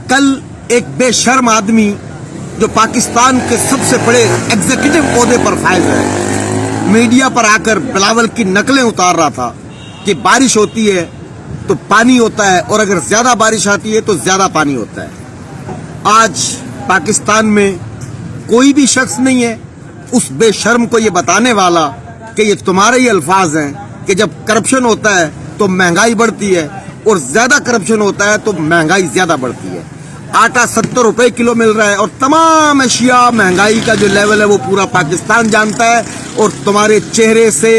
कल एक बेशर्म आदमी जो पाकिस्तान के सबसे बड़े एग्जीक्यूटिव ओहदे पर फायज है, मीडिया पर आकर बिलावल की नकलें उतार रहा था कि बारिश होती है तो पानी होता है और अगर ज्यादा बारिश आती है तो ज्यादा पानी होता है। आज पाकिस्तान में कोई भी शख्स नहीं है उस बेशर्म को ये बताने वाला कि ये तुम्हारे ही अल्फाज हैं कि जब करप्शन होता है तो महंगाई बढ़ती है और ज्यादा करप्शन होता है तो महंगाई ज्यादा बढ़ती है। आटा 70 रुपए किलो मिल रहा है और तमाम अशिया महंगाई का जो लेवल है वो पूरा पाकिस्तान जानता है। और तुम्हारे चेहरे से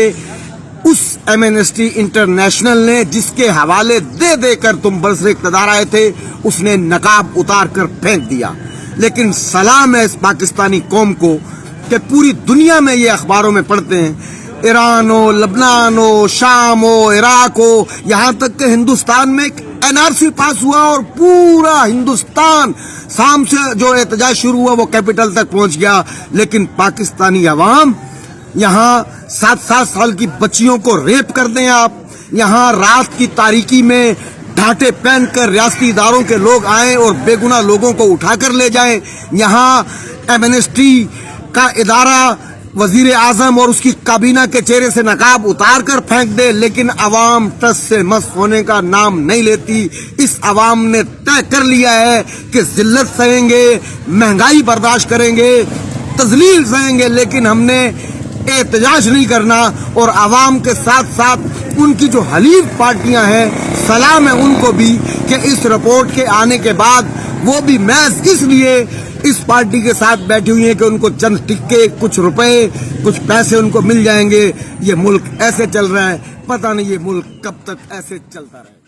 उस एमनेस्टी इंटरनेशनल ने जिसके हवाले दे देकर तुम बरसरे इक़्तिदार आए थे, उसने नकाब उतार कर फेंक दिया। लेकिन सलाम है इस पाकिस्तानी कौम को कि पूरी दुनिया में ये अखबारों में पढ़ते हैं, ईरान हो, लबनान हो, शाम हो, इराक हो, यहाँ तक कि हिंदुस्तान में एक एनआरसी पास हुआ और पूरा हिंदुस्तान शाम से जो एहतजाज शुरू हुआ वो कैपिटल तक पहुंच गया। लेकिन पाकिस्तानी अवाम यहाँ 7-7 साल की बच्चियों को रेप कर दें आप, यहाँ रात की तारीकी में ढाटे पहनकर रियासती इदारों के लोग आए और बेगुनाह लोगों को उठाकर ले जाएं, यहाँ एमनेस्टी का इदारा वजीर आजम और उसकी काबीना के चेहरे से नकाब उतार कर फेंक दे, लेकिन अवाम टस से मस होने का नाम नहीं लेती। इस अवाम ने तय कर लिया है कि जिल्लत सहेंगे, महंगाई बर्दाश्त करेंगे, तजलील सहेंगे, लेकिन हमने एहतजाज नहीं करना। और अवाम के साथ साथ उनकी जो हलीफ पार्टियां हैं, सलाम है उनको भी कि इस रिपोर्ट के आने के बाद वो भी महज इसलिए इस पार्टी के साथ बैठी हुई है कि उनको चंद टिक्के, कुछ रुपए, कुछ पैसे उनको मिल जाएंगे। ये मुल्क ऐसे चल रहा है, पता नहीं ये मुल्क कब तक ऐसे चलता रहेगा।